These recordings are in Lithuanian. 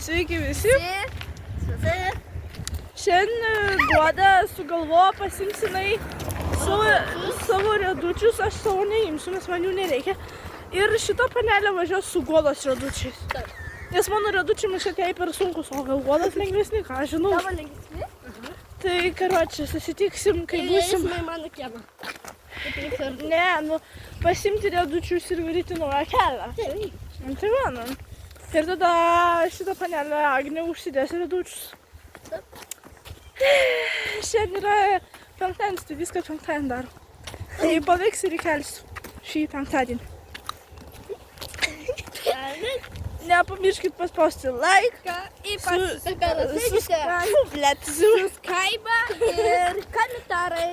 Sveiki visi. Šiandien Guoda sugalvojo pasimsinai savo riedučius, aš savo neimsiu, nes man jų nereikia. Ir šita panelė važiuos su Guodos riedučiais. Nes mano riedučiai miškai jai per sunkus, o gal Guodos lengvesni, ką aš žinau. Tavo lengvesni? Tai karočią, susitiksim, kai būsim. Įeisim į mano kiemą. Ne, nu, pasimti riedučius ir varyti naują kelią. Tai mano. Ir tada šitą panelę Agnė užsidės riedučius. Šiandien yra penktadienis, tai viską penktadienį daro. Tai paveiks ir įkelsiu šį penktadienį. Nepamirškit paspausti like, subscribe ir komentarai.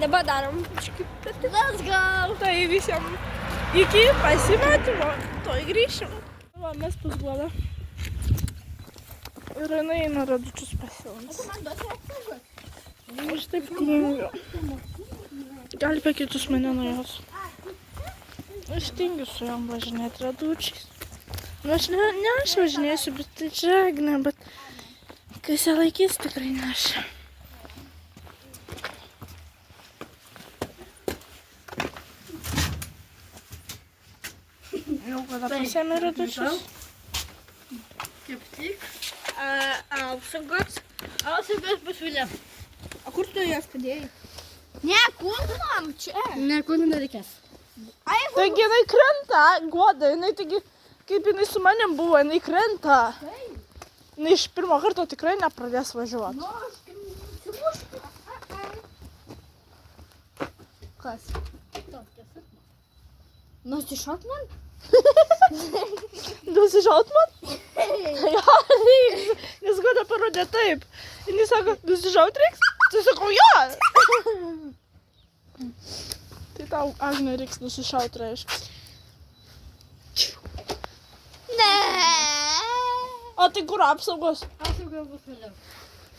Dabar darom. Let's go. Tai visiems iki pasimatymo, toj grįšim. Va, mes pas Guodą. Ir jinai eina riedučius pasilams. Aš taip tingiu. Gali pakeitus mane nuo jos. Aš tingiu su jom važinėti riedučiais. Nu, aš ne aš važinėsiu, bet tai čia Agnė, bet kas ją laikys, tikrai ne aš. Jau kada pasiėmė riedučius? Kaip tik. Apsaugos bus vėliau. O kur tu jas padėjai? Ne, kūnam čia. Ne, kūnam nereikės. Taigi jinai krenta, Guoda, jinai taigi, kaip jinai su manim buvo, jinai krenta. Jinai iš pirmo karto tikrai nepradės važiuoti. Nu, aš simuškiu. Kas? Nusišaut man? Nusišaut man? Jo, reiks, nes Guoda parodė taip. Jinai sako, nusišaut reiks? Tai sakau, jo. Tai tau, Agnė, reiks nusišaut, reiškia. Ne. O tai kur apsaugos? Apsaugos bus vėliau.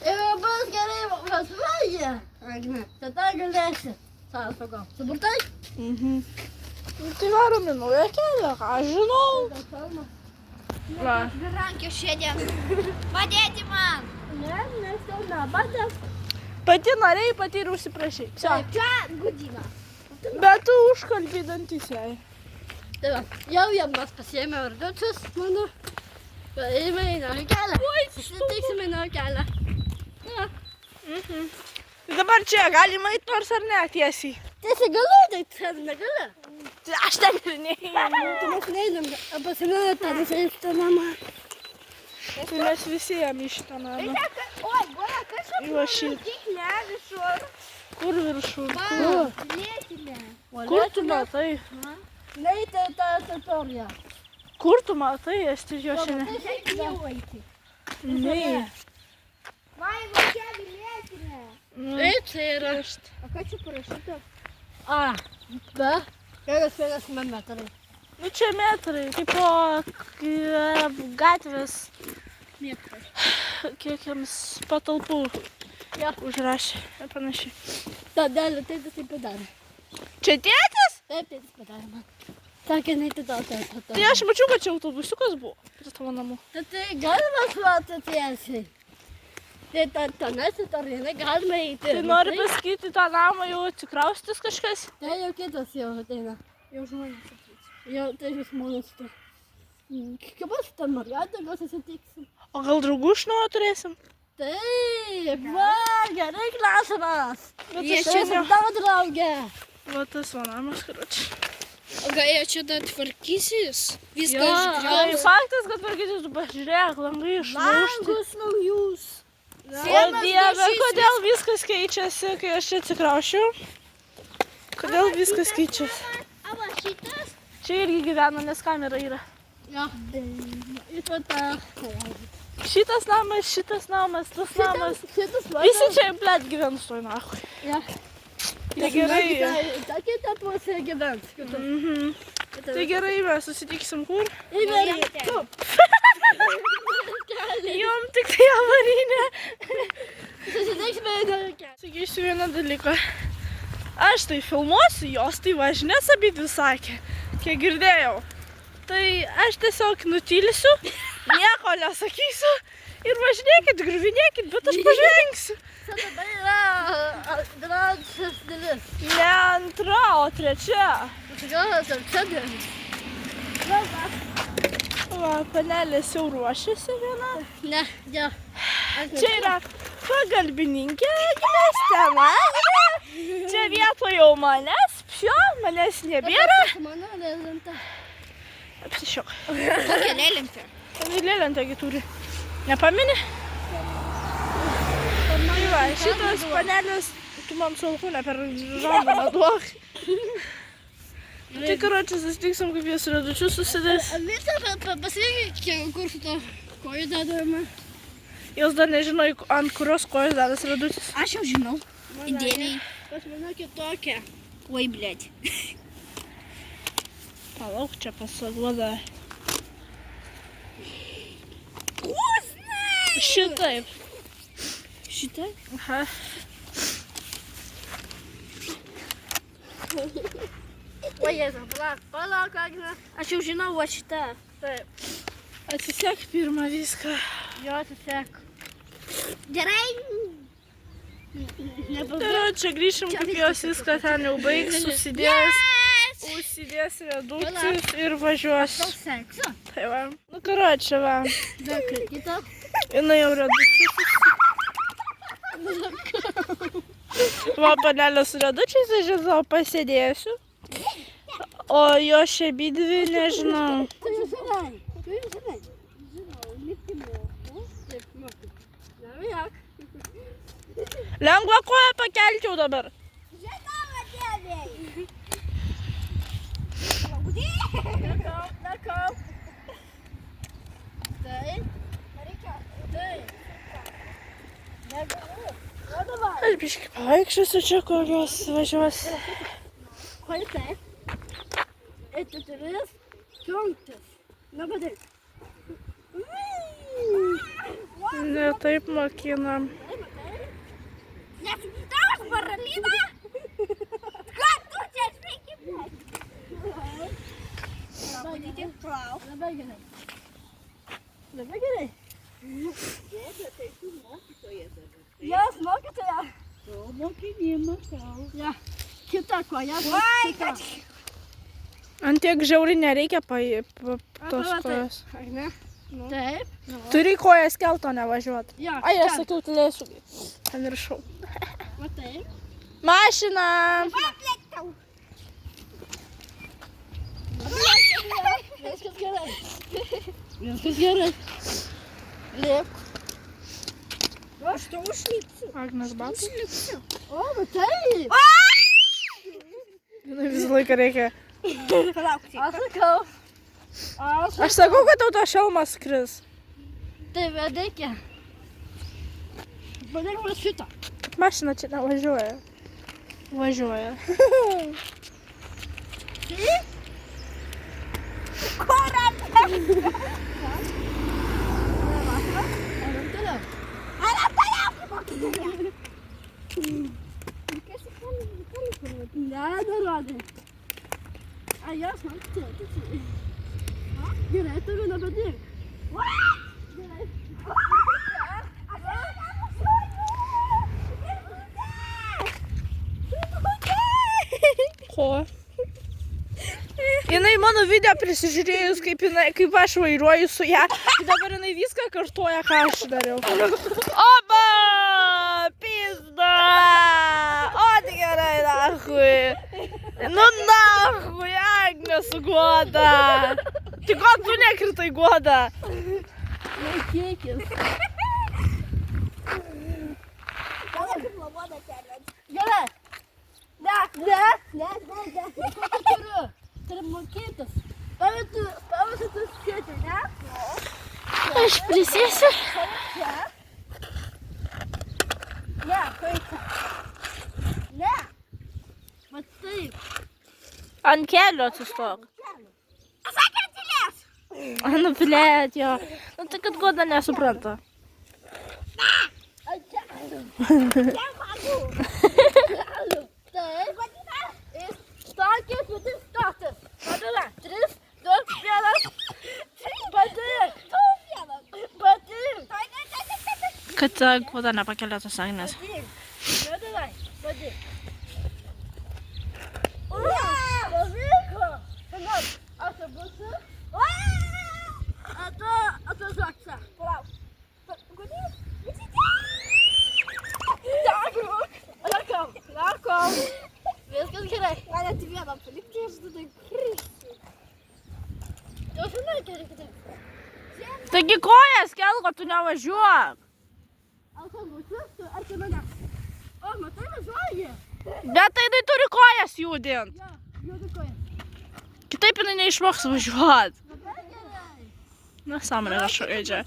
Ir bus gerai vasvaja, Agne. Tada galėsi. Apsaugos. Suburtai? Tai varom į naują kelią, ką aš žinau. Va. Rankio šiandien. Padėti man. Ne, nes jau nepadės. Pati norėjai, pati ir užsiprašai. Taip, čia gudina. Bet tu užkalbį dantis jai. Tai va, jau jam mes pasiėmė riedučius, mano. Eime į naują kelią. Susitiksime į naują kelią. Tai dabar čia galima eit nors ar ne tiesiai? Tiesiai galiu, tai ten negali. Aš ten ir neįėjau. Tai mes neįdam, pasimėlė tą šitą namą. Tai mes visi jam į šitą namą. Oi, Guoda, kas čia Į va šį. tiklė viršur? Kur viršų? Lėtinė. Kur tu matai? Neįtai tą teritoriją. Kur tu matai, esti jo šiandien? Nei. Vai, vaikeli, lėtinė. Taip, tai yra. O ką čia parašyta? A, be. Kelias metrai. Nu čia metrai, kaip po gatvės. Metrai. Kiek jiems patalpų užrašė ir panašiai. Todėl tai padarė. Čia tėtis? Taip, tai padarė man. Sakė, neįti tą. Tai aš mačiau, kad čia autobusiukas buvo prie tavo namų. Tai galima šluoti tiesiai. Tai tenais į Tarinai galima eiti. Tai nori pasakyti, tą namą jau atsikraustis kažkas? Tai jau kitas jau ateina. Jau žmonės ateis. Jau tai žmonės tai. Kaip aš ten Margarita, gal susitiksim. O gal draugų iš naujo turėsim? Taip, va, gerai klausimas. Bet Jie aš čia seniau- su tavo draugė. Va tas va namas, karoči. O gal jie čia dar tvarkysis? Viską Tai išgriaus. faktas, kad tvarkytis, tu pažiūrėk, langai išlaužti. Langus naujus. O Dieve, kodėl viskas keičiasi, kai aš čia atsikraušiu? Kodėl viskas keičiasi? Ava šitas? Čia irgi gyvena, nes kamera yra. Jo. Ir tada. Šitas namas, tas namas. Šitas Visi čia, blėt, gyvens toj nachui. Ja. Tai gerai. Ta kita pusė gyvens. Tai gerai, mes susitiksim kur? Įveikti. Jom tik tai avarinė. Susitiksime į naują. Sakysiu vieną dalyką. Aš tai filmuosiu, jos tai važinės abidvi sakė. Kiek girdėjau. Tai aš tiesiog nutilsiu, nieko nesakysiu ir važinėkit, griuvinėkit, bet aš pažvengsiu. Čia dabar yra antrasis dalis. Ne antra, o trečia. Gal trečia dalis. Va, panelės jau ruošiasi viena. Ne, ne. Čia yra pagalbininkė, Stela. Čia vietoj jau manęs nebėra. Mano lėlenta. Apsišiok. Kokia lėlintė? Lėlentėgi turi. Nepamini? Tai va, šitas panelės, tu man su alkūne per žandą duok. Tai karočią susitiksim, kaip jis radučius susidės. Visą pasirinkti, kur su to kojų dedame. Jos dar nežino, ant kurios kojos dedas radutis. Aš jau žinau. Idėliai. Pas mane kitokia. Oi, blėt. Palauk, čia pasaduoda. Šitaip. Šitą? Aha. O Jėzau, palauk, Agne. Aš jau žinau, va šitą. Taip, Atsisek pirmą viską. jo atsisek. Gerai. Tai čia grįšim, kaip jos viską ten jau baigs, užsidės redukcijus ir važiuos. Seksiu. Tai va. Nu, karočią, va. Dar kitą. Jinai jau redukcijus. Va, panelė su redučiais, aš žinau, pasėdėsiu. O jo šiabydvi nežinau. Tai jau senai. Žinau, lipti moku. Taip, moku. Na, jak. Lengva koją pakelčiau dabar. Nekau. Taip. Taip. Negaliu. O dabar. Aš biškai pavaikščiosiu čia, kokios važiuos. Oi, taip. Это turės kiuntis. Na, padėk. Ne taip mokinam. Nesupratau, Maralina? Ką tu čia sveiki, blėt? Labai gerai. Labai gerai. Jos mokytoja. To mokinimą tau. Ja. Kita koja. Kita. Ant tiek žiauriai nereikia tos va, taip. kojos. Ar ne? Taip. Turi kojas kelto nevažiuoti. Ja. Ai, aš sakiau, tylėsiu. Pamiršau. Va taip. Mašina! Viskas gerai. Viskas gerai. Lėp. Aš to užlipsiu. Agnes Batas. O, va taip. Visą laiką reikia. Palauk, Aš sakau. Aš sakau, kad tau to šelmas skris. Tai vedėkė. Padėk man šitą. Mašina čia nevažiuoja. Važiuoja. Nedarodė. Ai, jos man čia. Gerai, turiu nebedirb. Gerai. Ko? Jinai mano video prisižiūrėjus, kaip aš vairuoju su ją. Dabar jinai viską kartoja, ką aš dariau. Oba! Pizda! O, tai gerai, nahui. Nu, nahui, Agne su Guoda. Tai ko tu nekritai, Guoda? Nekiekis. Gerai. Ne. Ko tu turiu? Turi mokytis. Pavasi tu skėti, ne? Aš prisėsiu. Ne, kaip? Ne. Va taip. Ant kelio atsistok. Sakė, atsilės. Nu, blėt, jo. Nu, tai kad Guoda nesupranta. Taip. Stakės, bet ir stakės. Vadina. 3, 2, 1. kad Guoda nepakelia tos rankos. Jo, davai, padėk. Atvažiuok. Palauk. Laukau. Viskas gerai. Gal net vieną palikti ir tada kristi. Jau žinai, gerai kitaip. Taigi kojas kelko, tu nevažiuok. Ar čia mane? O, matai, važiuoji. Bet tai jinai turi kojas judint. Jo, judu kojas. Kitaip jinai neišmoks važiuot. Labai gerai. Nesąmonė kažkokia čia.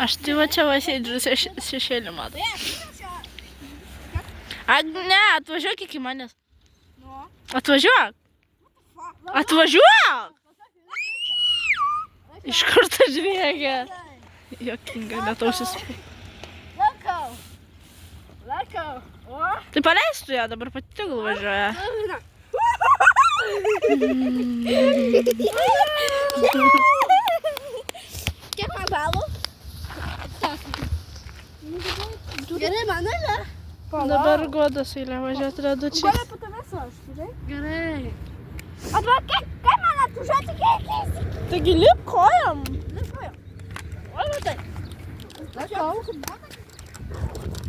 Aš tai va čia sėdžiu šešėlį matai. Ne, atvažiuok iki manęs. Atvažiuok. Atvažiuok. Iš kur ta žvėgia? Jokinga, lietausis. Lakau. O? Tai paleistų ją, dabar pati tegul važiuoja. Kiek man balų? Gerai, man eilė. Dabar Guodos eilė važiuoti radučiai. Guoda po tavęs aš, gerai? Gerai. Atvažiuok, kaip man atvažiuoti keikis? Taigi lip kojam. O, matai. Lakau.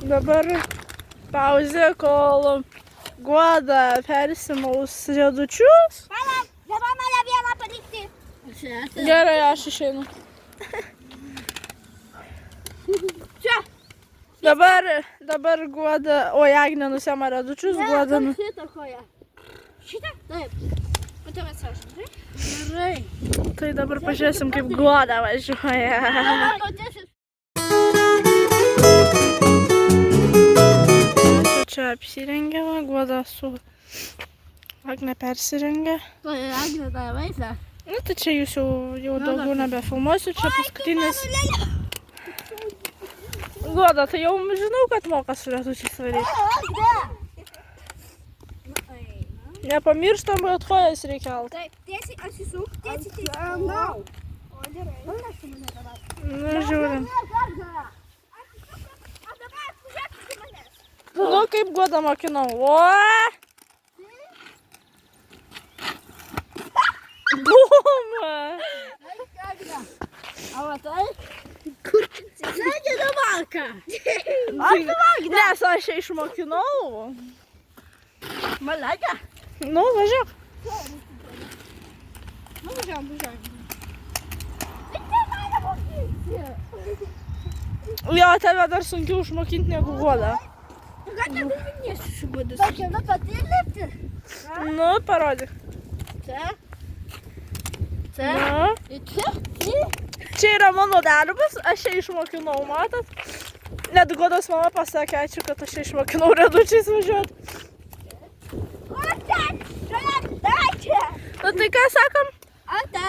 Dabar pauzė, kol Guoda persimaus radučius. Palauk, dabar mane vieną palikti. Gerai, aš išeinu. Čia. Dabar Guoda, o Agnė nusiema radučius, Guoda. Šitą koją. Šitą? Taip. Po tavęs aš, gerai? Gerai. Tai dabar pažiūrėsim, kaip Guoda važiuoja. Čia apsirengėme, Guoda su Agne persirengė. Tai Agnė tą vaizdą. Nu, tai čia jūs jau daugiau nebefilmuosiu, čia paskutinis. Guoda, tai jau žinau, kad moka su radučiais varyti. Nepamirštam, kad kojas reikia kelti. Taip, tiesiai atsisuk, tiesiai. O, gerai. Nu, žiūrim. O dabar atvažiuok iki manęs. Nu, kaip Guoda mokinau. O! Bum! O, matai? Sėdė davalką. Nes aš ją išmokinau. Malaga. Nu, važiuok. Nu, važiuojam. Jo, tave dar sunkiau išmokinti negu Guoda. Gal nebevinėsiu su Guodas. Tokia, na, pati lipti. Nu, parodyk. Čia. Nu. Ir čia. Čia yra mano darbas, aš ją išmokinau, matot? Net Guodos mama pasakė, ačiū, kad aš ją išmokinau radučiais važiuoti. O, ten, šalia, dačia. Nu, tai ką sakom? Ata.